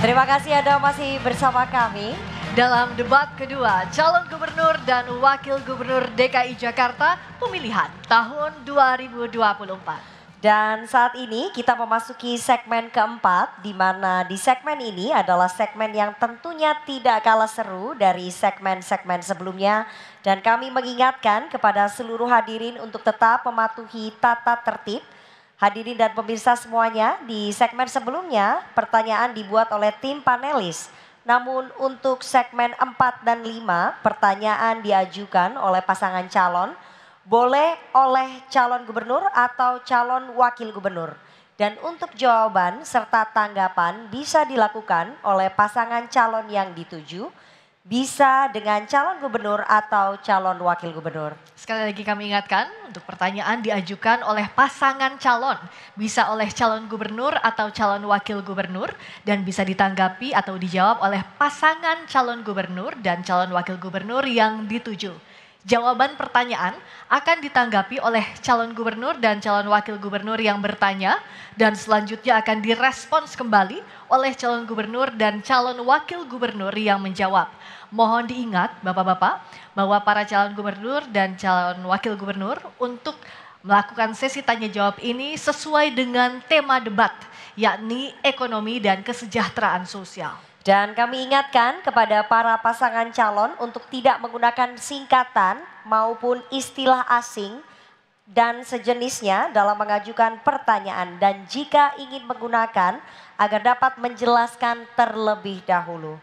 Terima kasih Anda masih bersama kami dalam debat kedua calon gubernur dan wakil gubernur DKI Jakarta pemilihan tahun 2024. Dan saat ini kita memasuki segmen keempat, di mana di segmen ini adalah segmen yang tentunya tidak kalah seru dari segmen-segmen sebelumnya. Dan kami mengingatkan kepada seluruh hadirin untuk tetap mematuhi tata tertib. Hadirin dan pemirsa semuanya, di segmen sebelumnya pertanyaan dibuat oleh tim panelis. Namun untuk segmen 4 dan 5 pertanyaan diajukan oleh pasangan calon. Boleh oleh calon gubernur atau calon wakil gubernur. Dan untuk jawaban serta tanggapan bisa dilakukan oleh pasangan calon yang dituju. Bisa dengan calon gubernur atau calon wakil gubernur. Sekali lagi kami ingatkan untuk pertanyaan diajukan oleh pasangan calon. Bisa oleh calon gubernur atau calon wakil gubernur. Dan bisa ditanggapi atau dijawab oleh pasangan calon gubernur dan calon wakil gubernur yang dituju. Jawaban pertanyaan akan ditanggapi oleh calon gubernur dan calon wakil gubernur yang bertanya dan selanjutnya akan direspons kembali oleh calon gubernur dan calon wakil gubernur yang menjawab. Mohon diingat Bapak-bapak bahwa para calon gubernur dan calon wakil gubernur untuk melakukan sesi tanya jawab ini sesuai dengan tema debat, yakni ekonomi dan kesejahteraan sosial. Dan kami ingatkan kepada para pasangan calon untuk tidak menggunakan singkatan maupun istilah asing dan sejenisnya dalam mengajukan pertanyaan. Dan jika ingin menggunakan agar dapat menjelaskan terlebih dahulu.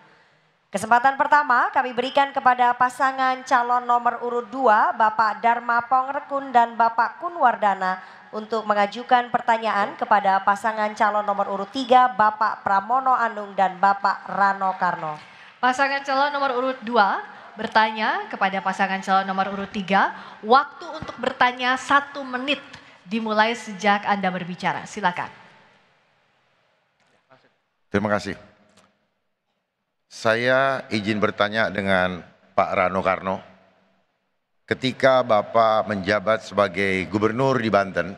Kesempatan pertama kami berikan kepada pasangan calon nomor urut 2 Bapak Dharma Pongrekun dan Bapak Kunwardana untuk mengajukan pertanyaan kepada pasangan calon nomor urut 3 Bapak Pramono Anung dan Bapak Rano Karno. Pasangan calon nomor urut 2 bertanya kepada pasangan calon nomor urut 3, waktu untuk bertanya 1 menit dimulai sejak Anda berbicara. Silakan. Terima kasih. Saya izin bertanya dengan Pak Rano Karno. Ketika Bapak menjabat sebagai gubernur di Banten,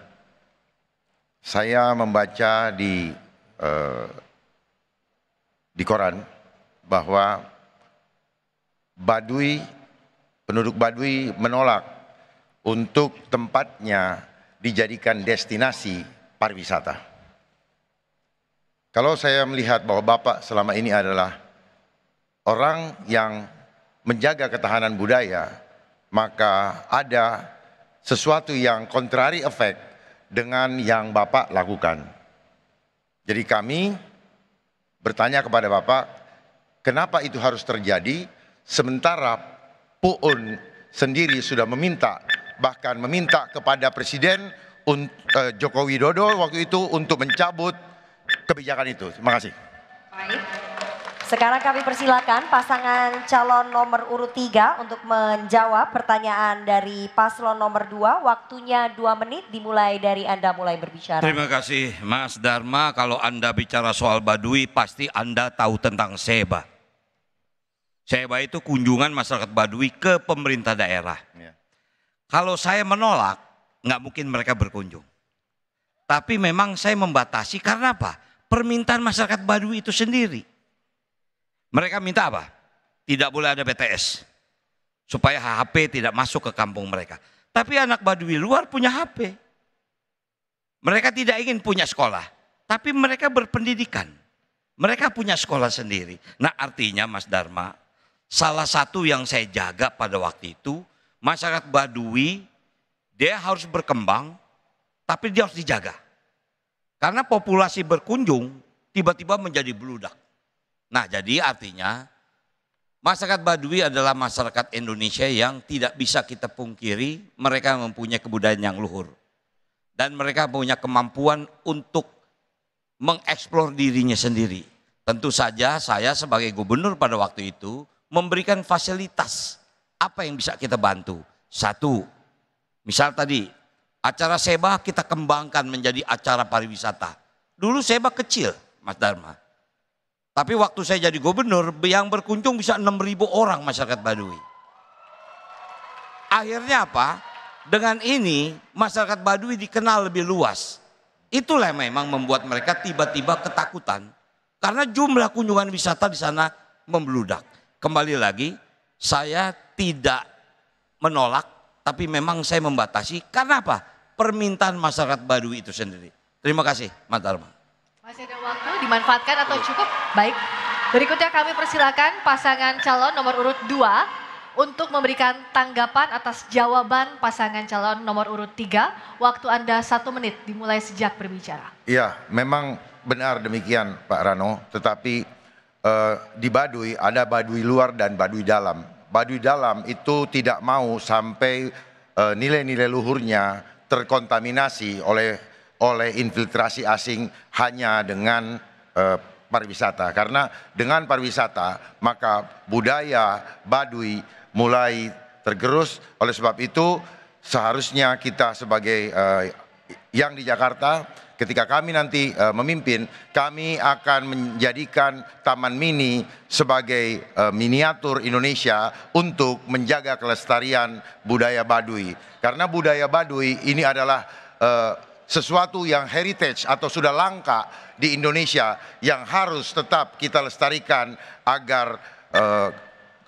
saya membaca di koran bahwa penduduk Baduy menolak untuk tempatnya dijadikan destinasi pariwisata. Kalau saya melihat bahwa Bapak selama ini adalah orang yang menjaga ketahanan budaya, maka ada sesuatu yang contrary effect dengan yang Bapak lakukan. Jadi kami bertanya kepada Bapak, kenapa itu harus terjadi sementara PUUN sendiri sudah meminta, bahkan meminta kepada Presiden Joko Widodo waktu itu untuk mencabut kebijakan itu. Terima kasih. Baik. Sekarang kami persilakan pasangan calon nomor urut 3 untuk menjawab pertanyaan dari paslon nomor 2. Waktunya 2 menit dimulai dari Anda mulai berbicara. Terima kasih Mas Dharma. Kalau Anda bicara soal Baduy pasti Anda tahu tentang SEBA. SEBA itu kunjungan masyarakat Baduy ke pemerintah daerah. Ya. Kalau saya menolak, nggak mungkin mereka berkunjung. Tapi memang saya membatasi karena apa? Permintaan masyarakat Baduy itu sendiri. Mereka minta apa? Tidak boleh ada BTS. Supaya HP tidak masuk ke kampung mereka. Tapi anak Baduy luar punya HP. Mereka tidak ingin punya sekolah. Tapi mereka berpendidikan. Mereka punya sekolah sendiri. Nah artinya Mas Dharma, salah satu yang saya jaga pada waktu itu, masyarakat Baduy, dia harus berkembang, tapi dia harus dijaga. Karena populasi berkunjung, tiba-tiba menjadi bludak. Nah jadi artinya masyarakat Baduy adalah masyarakat Indonesia yang tidak bisa kita pungkiri, mereka mempunyai kebudayaan yang luhur. Dan mereka punya kemampuan untuk mengeksplor dirinya sendiri. Tentu saja saya sebagai gubernur pada waktu itu memberikan fasilitas apa yang bisa kita bantu. 1, misal tadi acara SEBA kita kembangkan menjadi acara pariwisata. Dulu SEBA kecil Mas Dharma. Tapi waktu saya jadi gubernur, yang berkunjung bisa 6.000 orang masyarakat Baduy. Akhirnya apa? Dengan ini masyarakat Baduy dikenal lebih luas. Itulah memang membuat mereka tiba-tiba ketakutan Karena jumlah kunjungan wisata di sana membludak. Kembali lagi, saya tidak menolak, tapi memang saya membatasi. Karena apa? Permintaan masyarakat Baduy itu sendiri. Terima kasih, Mas Dharma. Masih ada waktu, dimanfaatkan atau cukup? Baik. Berikutnya kami persilakan pasangan calon nomor urut 2 untuk memberikan tanggapan atas jawaban pasangan calon nomor urut 3. Waktu Anda 1 menit dimulai sejak berbicara. Iya, memang benar demikian Pak Rano, tetapi di Baduy ada Baduy luar dan Baduy dalam. Baduy dalam itu tidak mau sampai nilai-nilai luhurnya terkontaminasi oleh infiltrasi asing hanya dengan pariwisata. Karena dengan pariwisata maka budaya Baduy mulai tergerus. Oleh sebab itu seharusnya kita sebagai yang di Jakarta, ketika kami nanti memimpin, kami akan menjadikan Taman Mini sebagai miniatur Indonesia untuk menjaga kelestarian budaya Baduy. Karena budaya Baduy ini adalah sesuatu yang heritage atau sudah langka di Indonesia yang harus tetap kita lestarikan agar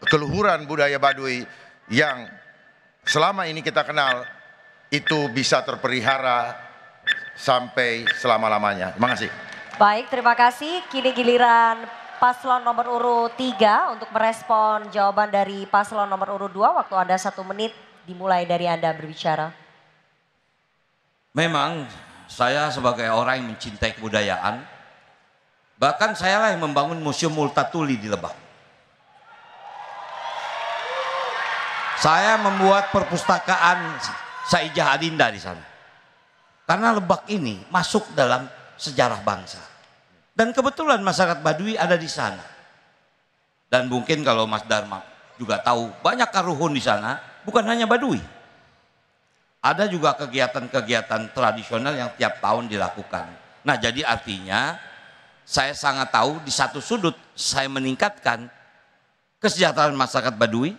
keluhuran budaya Baduy yang selama ini kita kenal itu bisa terpelihara sampai selama-lamanya. Terima kasih. Baik, terima kasih. Kini giliran paslon nomor urut 3 untuk merespon jawaban dari paslon nomor urut 2. Waktu Anda 1 menit dimulai dari Anda berbicara. Memang saya sebagai orang yang mencintai kebudayaan, bahkan saya lah yang membangun Museum Multatuli di Lebak. Saya membuat perpustakaan Saijah Adinda di sana. Karena Lebak ini masuk dalam sejarah bangsa. Dan kebetulan masyarakat Baduy ada di sana. Dan mungkin kalau Mas Dharma juga tahu, banyak karuhun di sana, bukan hanya Baduy. Ada juga kegiatan-kegiatan tradisional yang tiap tahun dilakukan. Nah, jadi artinya saya sangat tahu di satu sudut saya meningkatkan kesejahteraan masyarakat Baduy.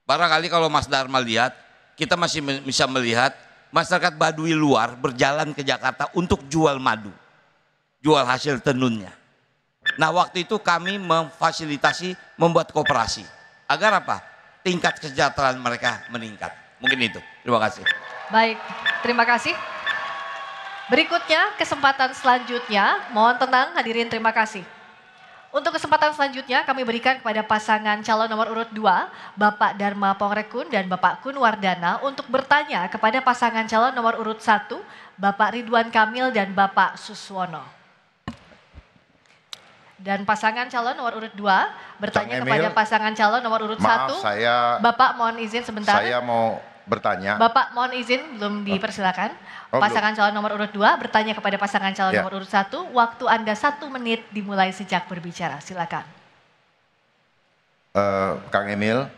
Barangkali kalau Mas Dharma lihat, kita masih bisa melihat masyarakat Baduy luar berjalan ke Jakarta untuk jual madu, jual hasil tenunnya. Nah, waktu itu kami memfasilitasi membuat koperasi. Agar apa? Tingkat kesejahteraan mereka meningkat. Mungkin itu. Terima kasih. Baik, terima kasih. Berikutnya kesempatan selanjutnya, mohon tenang hadirin, terima kasih. Untuk kesempatan selanjutnya kami berikan kepada pasangan calon nomor urut 2, Bapak Dharma Pongrekun dan Bapak Kun Wardana untuk bertanya kepada pasangan calon nomor urut 1, Bapak Ridwan Kamil dan Bapak Suswono. Dan pasangan calon nomor urut 2 bertanya kepada pasangan calon nomor urut 1. Bapak mohon izin sebentar. Saya mau bertanya. Bapak mohon izin, belum dipersilakan. Pasangan calon nomor urut 2 bertanya kepada pasangan calon nomor urut 1. Waktu Anda 1 menit dimulai sejak berbicara. Silakan. Kang Emil,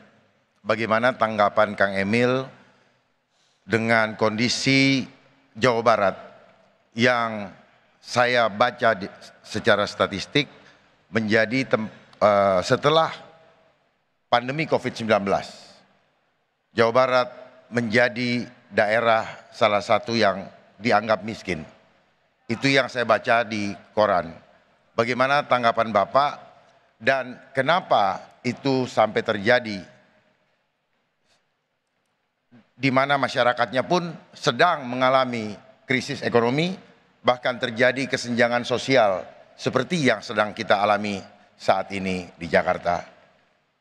bagaimana tanggapan Kang Emil dengan kondisi Jawa Barat yang saya baca secara statistik menjadi setelah pandemi COVID-19, Jawa Barat menjadi daerah salah satu yang dianggap miskin. Itu yang saya baca di koran. Bagaimana tanggapan Bapak dan kenapa itu sampai terjadi? Di mana masyarakatnya pun sedang mengalami krisis ekonomi, bahkan terjadi kesenjangan sosial seperti yang sedang kita alami saat ini di Jakarta.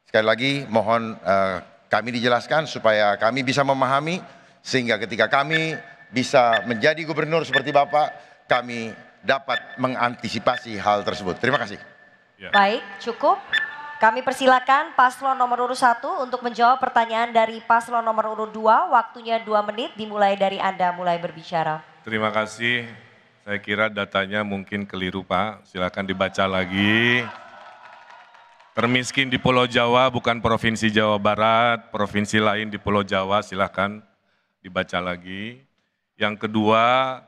Sekali lagi mohon kami dijelaskan supaya kami bisa memahami, sehingga ketika kami bisa menjadi gubernur seperti Bapak, kami dapat mengantisipasi hal tersebut. Terima kasih. Ya. Baik, cukup. Kami persilakan paslon nomor urut 1 untuk menjawab pertanyaan dari paslon nomor urut 2. Waktunya 2 menit dimulai dari Anda mulai berbicara. Terima kasih. Saya kira datanya mungkin keliru Pak. Silakan dibaca lagi. Termiskin di Pulau Jawa bukan Provinsi Jawa Barat, provinsi lain di Pulau Jawa, silakan dibaca lagi. Yang kedua,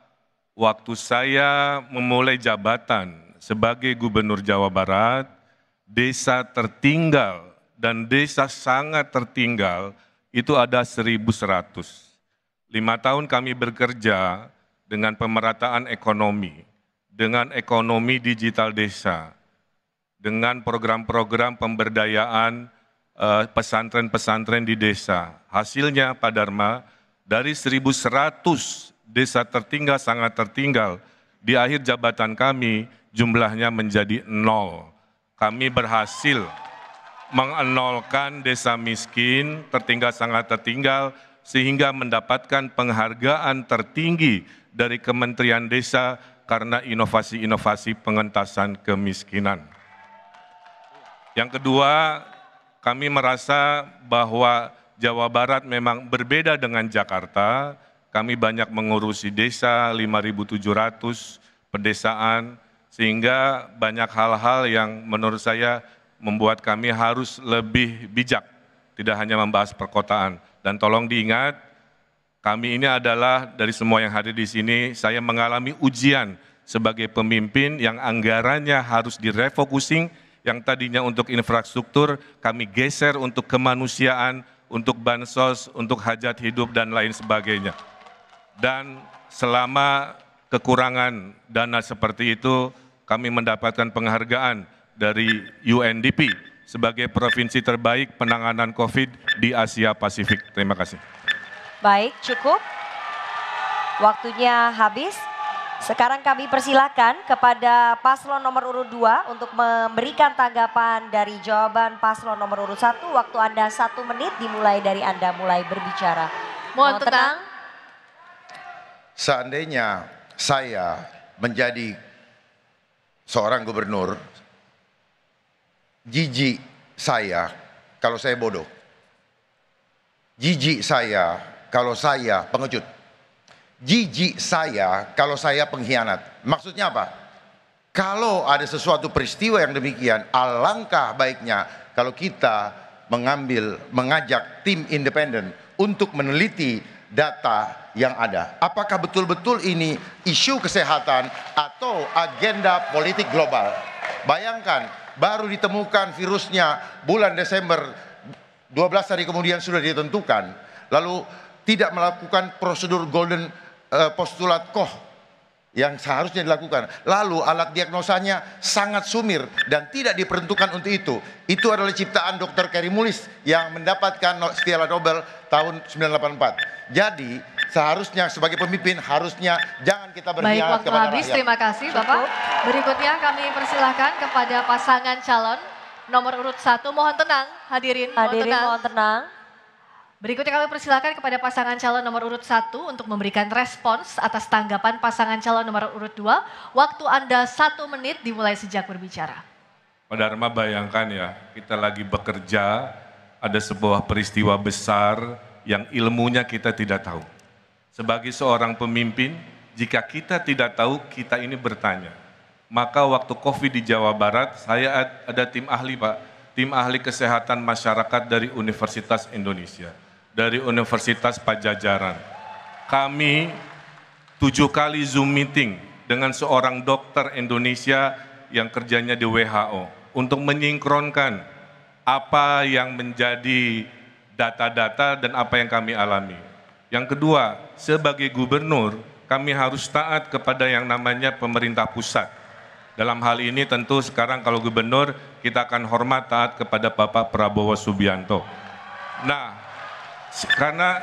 waktu saya memulai jabatan sebagai Gubernur Jawa Barat, desa tertinggal dan desa sangat tertinggal itu ada 1.100. 5 tahun kami bekerja dengan pemerataan ekonomi. dengan ekonomi digital desa, dengan program-program pemberdayaan pesantren-pesantren di desa. Hasilnya Pak Dharma, dari 1.100 desa tertinggal sangat tertinggal, di akhir jabatan kami jumlahnya menjadi 0. Kami berhasil mengenolkan desa miskin, tertinggal sangat tertinggal, sehingga mendapatkan penghargaan tertinggi dari Kementerian Desa karena inovasi-inovasi pengentasan kemiskinan. Yang kedua, kami merasa bahwa Jawa Barat memang berbeda dengan Jakarta. Kami banyak mengurusi desa, 5.700 pedesaan, sehingga banyak hal-hal yang menurut saya membuat kami harus lebih bijak, tidak hanya membahas perkotaan. Dan tolong diingat, kami ini adalah dari semua yang hadir di sini, saya mengalami ujian sebagai pemimpin yang anggarannya harus direfocusing, yang tadinya untuk infrastruktur, kami geser untuk kemanusiaan, untuk bansos, untuk hajat hidup, dan lain sebagainya. Dan selama kekurangan dana seperti itu, kami mendapatkan penghargaan dari UNDP sebagai provinsi terbaik penanganan COVID di Asia Pasifik. Terima kasih. Baik, cukup. Waktunya habis. Sekarang kami persilakan kepada paslon nomor urut 2 untuk memberikan tanggapan dari jawaban paslon nomor urut 1. Waktu Anda 1 menit dimulai dari Anda mulai berbicara. Mohon tenang. Seandainya saya menjadi seorang gubernur, jijik saya kalau saya bodoh. Jijik saya kalau saya pengecut. Jijik saya kalau saya pengkhianat. Maksudnya apa? Kalau ada sesuatu peristiwa yang demikian, alangkah baiknya kalau kita mengajak tim independen untuk meneliti data yang ada. Apakah betul-betul ini isu kesehatan atau agenda politik global? Bayangkan, baru ditemukan virusnya bulan Desember, 12 hari kemudian sudah ditentukan. Lalu tidak melakukan prosedur golden postulat Koch yang seharusnya dilakukan. Lalu alat diagnosanya sangat sumir dan tidak diperuntukkan untuk itu. Itu adalah ciptaan Dr. Carey Mullis yang mendapatkan Piala Nobel tahun 1984. Jadi seharusnya sebagai pemimpin harusnya jangan kita berkhianat kepada rakyat. Habis, terima kasih Bapak. Berikutnya kami persilahkan kepada pasangan calon nomor urut 1. Mohon tenang hadirin. Mohon tenang. Berikutnya kami persilakan kepada pasangan calon nomor urut 1 untuk memberikan respons atas tanggapan pasangan calon nomor urut 2. Waktu Anda 1 menit dimulai sejak berbicara. Pak Dharma, bayangkan ya, kita lagi bekerja, ada sebuah peristiwa besar yang ilmunya kita tidak tahu. Sebagai seorang pemimpin, jika kita tidak tahu, kita ini bertanya. Maka waktu COVID di Jawa Barat, saya ada tim ahli Pak, tim ahli kesehatan masyarakat dari Universitas Indonesia, dari Universitas Pajajaran. Kami 7 kali Zoom meeting dengan seorang dokter Indonesia yang kerjanya di WHO untuk menyinkronkan apa yang menjadi data-data dan apa yang kami alami. Yang kedua, sebagai gubernur, kami harus taat kepada yang namanya pemerintah pusat. Dalam hal ini tentu sekarang kalau gubernur, kita akan hormat taat kepada Bapak Prabowo Subianto. Nah, karena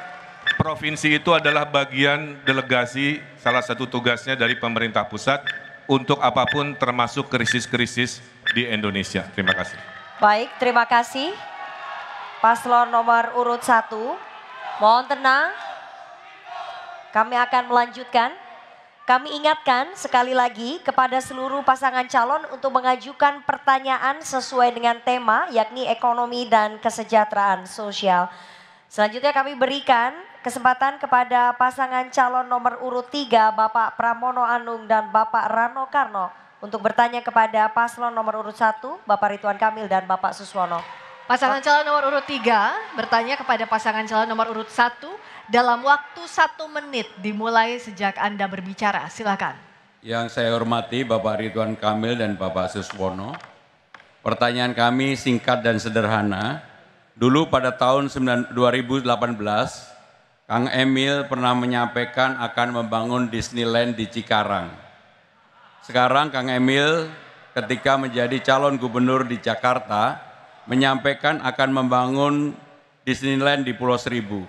provinsi itu adalah bagian delegasi, salah satu tugasnya dari pemerintah pusat untuk apapun termasuk krisis-krisis di Indonesia. Terima kasih. Baik, terima kasih. Paslon nomor urut 1, mohon tenang. Kami akan melanjutkan. Kami ingatkan sekali lagi kepada seluruh pasangan calon untuk mengajukan pertanyaan sesuai dengan tema, yakni ekonomi dan kesejahteraan sosial. Selanjutnya kami berikan kesempatan kepada pasangan calon nomor urut 3, Bapak Pramono Anung dan Bapak Rano Karno, untuk bertanya kepada paslon nomor urut 1, Bapak Ridwan Kamil dan Bapak Suswono. Pasangan calon nomor urut 3 bertanya kepada pasangan calon nomor urut 1 dalam waktu 1 menit dimulai sejak Anda berbicara. Silakan. Yang saya hormati Bapak Ridwan Kamil dan Bapak Suswono. Pertanyaan kami singkat dan sederhana. Dulu pada tahun 2018, Kang Emil pernah menyampaikan akan membangun Disneyland di Cikarang. sekarang Kang Emil ketika menjadi calon gubernur di Jakarta menyampaikan akan membangun Disneyland di Pulau Seribu.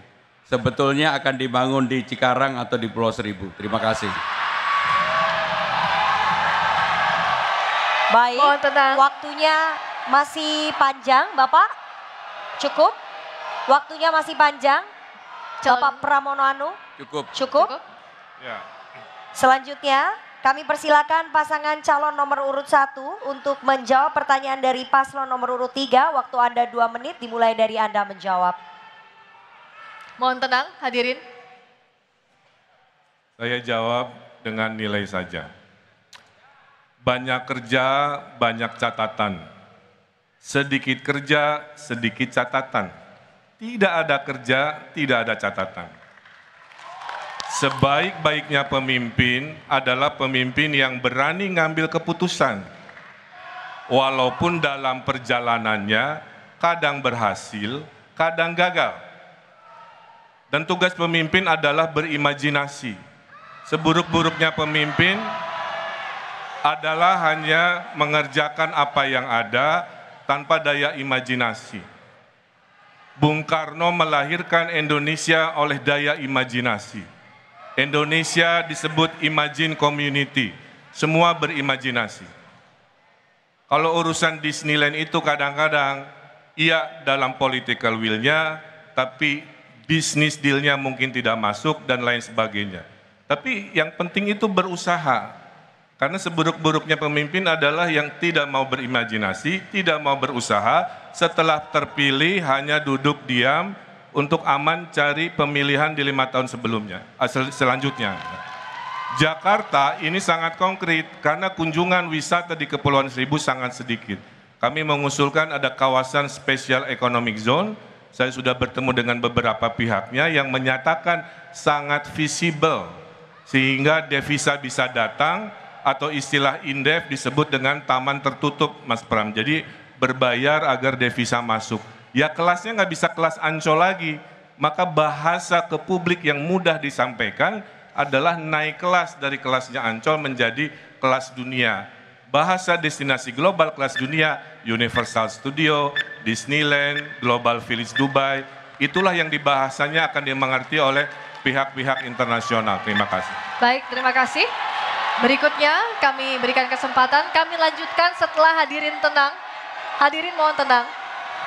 Sebetulnya akan dibangun di Cikarang atau di Pulau Seribu. Terima kasih. Baik, Mohon tenang. waktunya masih panjang, Bapak. Cukup? Waktunya masih panjang. Bapak Pramono Anung, Cukup. cukup? Ya. Selanjutnya, kami persilakan pasangan calon nomor urut 1 untuk menjawab pertanyaan dari paslon nomor urut 3. Waktu Anda 2 menit dimulai dari Anda menjawab. Mohon tenang hadirin. Saya jawab dengan nilai saja. Banyak kerja, banyak catatan. Sedikit kerja, sedikit catatan. Tidak ada kerja, tidak ada catatan. Sebaik-baiknya pemimpin adalah pemimpin yang berani ngambil keputusan. Walaupun dalam perjalanannya kadang berhasil, kadang gagal. Dan tugas pemimpin adalah berimajinasi. Seburuk-buruknya pemimpin adalah hanya mengerjakan apa yang ada tanpa daya imajinasi. Bung Karno melahirkan Indonesia oleh daya imajinasi. Indonesia disebut Imagine Community, semua berimajinasi. Kalau urusan Disneyland itu kadang-kadang, iya dalam political will-nya, tapi bisnis deal-nya mungkin tidak masuk dan lain sebagainya. Tapi yang penting itu berusaha. Karena seburuk-buruknya pemimpin adalah yang tidak mau berimajinasi, tidak mau berusaha, setelah terpilih hanya duduk diam untuk aman cari pemilihan di 5 tahun sebelumnya, selanjutnya. Jakarta ini sangat konkret karena kunjungan wisata di Kepulauan Seribu sangat sedikit. Kami mengusulkan ada kawasan Special Economic Zone. Saya sudah bertemu dengan beberapa pihaknya yang menyatakan sangat visible sehingga devisa bisa datang atau istilah indef disebut dengan taman tertutup, Mas Pram. Jadi berbayar agar devisa masuk. Ya kelasnya nggak bisa kelas Ancol lagi, maka bahasa ke publik yang mudah disampaikan adalah naik kelas dari kelasnya Ancol menjadi kelas dunia. Bahasa destinasi global kelas dunia, Universal Studio, Disneyland, Global Village Dubai, itulah yang dibahasanya akan dimengerti oleh pihak-pihak internasional. Terima kasih. Baik, terima kasih. Berikutnya kami berikan kesempatan, kami lanjutkan setelah hadirin tenang. Hadirin mohon tenang.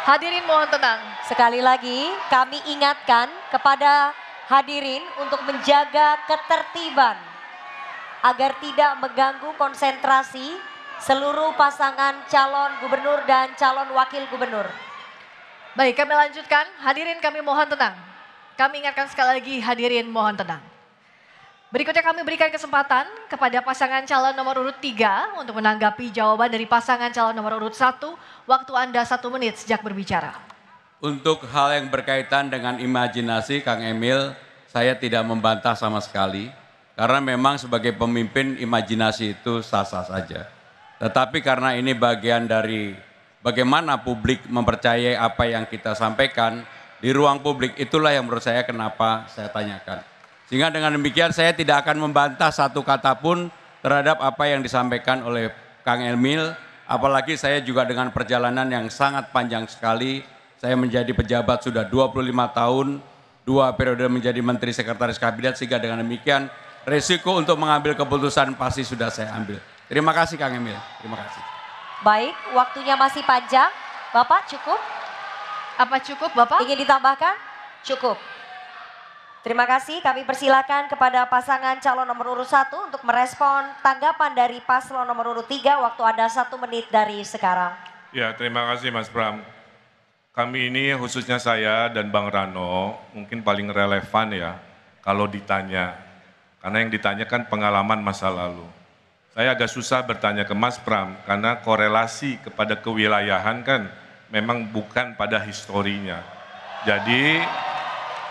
Hadirin mohon tenang. Sekali lagi kami ingatkan kepada hadirin untuk menjaga ketertiban agar tidak mengganggu konsentrasi seluruh pasangan calon gubernur dan calon wakil gubernur. Baik, kami lanjutkan. Hadirin kami mohon tenang. Kami ingatkan sekali lagi hadirin mohon tenang. Berikutnya kami berikan kesempatan kepada pasangan calon nomor urut 3 untuk menanggapi jawaban dari pasangan calon nomor urut 1. Waktu Anda 1 menit sejak berbicara. Untuk hal yang berkaitan dengan imajinasi, Kang Emil, saya tidak membantah sama sekali. Karena memang sebagai pemimpin imajinasi itu sah-sah saja. Tetapi karena ini bagian dari bagaimana publik mempercayai apa yang kita sampaikan di ruang publik, itulah yang menurut saya kenapa saya tanyakan. Sehingga dengan demikian saya tidak akan membantah satu kata pun terhadap apa yang disampaikan oleh Kang Emil. Apalagi saya juga dengan perjalanan yang sangat panjang sekali. Saya menjadi pejabat sudah 25 tahun, 2 periode menjadi Menteri Sekretaris Kabinet, sehingga dengan demikian resiko untuk mengambil keputusan pasti sudah saya ambil. Terima kasih Kang Emil, terima kasih. Baik, waktunya masih panjang. Bapak cukup? Apa cukup Bapak? Ingin ditambahkan? Cukup. Terima kasih, kami persilakan kepada pasangan calon nomor urut 1 untuk merespon tanggapan dari paslon nomor urut 3. Waktu Anda 1 menit dari sekarang. Ya, terima kasih Mas Pram. Kami ini khususnya saya dan Bang Rano mungkin paling relevan ya kalau ditanya. Karena yang ditanyakan pengalaman masa lalu. Saya agak susah bertanya ke Mas Pram karena korelasi kepada kewilayahan kan memang bukan pada historinya. Jadi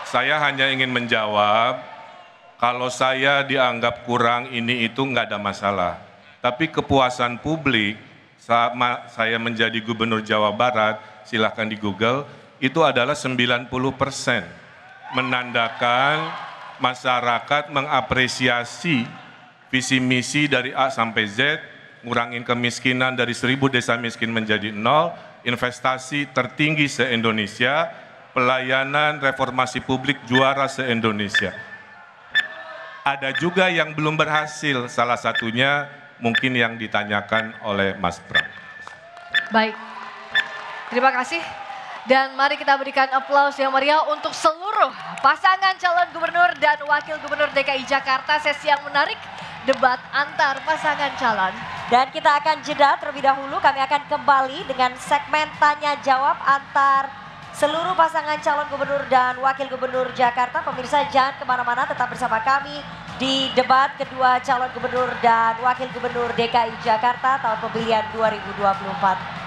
saya hanya ingin menjawab, kalau saya dianggap kurang ini itu nggak ada masalah. Tapi kepuasan publik sama saya menjadi gubernur Jawa Barat, silahkan di Google, itu adalah 90%. Menandakan masyarakat mengapresiasi visi misi dari A sampai Z, ngurangin kemiskinan dari 1000 desa miskin menjadi 0, investasi tertinggi se-Indonesia, pelayanan reformasi publik juara se-Indonesia. Ada juga yang belum berhasil, salah satunya mungkin yang ditanyakan oleh Mas Pram. Baik, terima kasih. Dan mari kita berikan aplaus yang meriah untuk seluruh pasangan calon gubernur dan wakil gubernur DKI Jakarta. Sesi yang menarik, debat antar pasangan calon. Dan kita akan jeda terlebih dahulu, kami akan kembali dengan segmen tanya jawab antar seluruh pasangan calon gubernur dan wakil gubernur Jakarta. Pemirsa jangan kemana-mana, tetap bersama kami di debat kedua calon gubernur dan wakil gubernur DKI Jakarta tahun pemilihan 2024.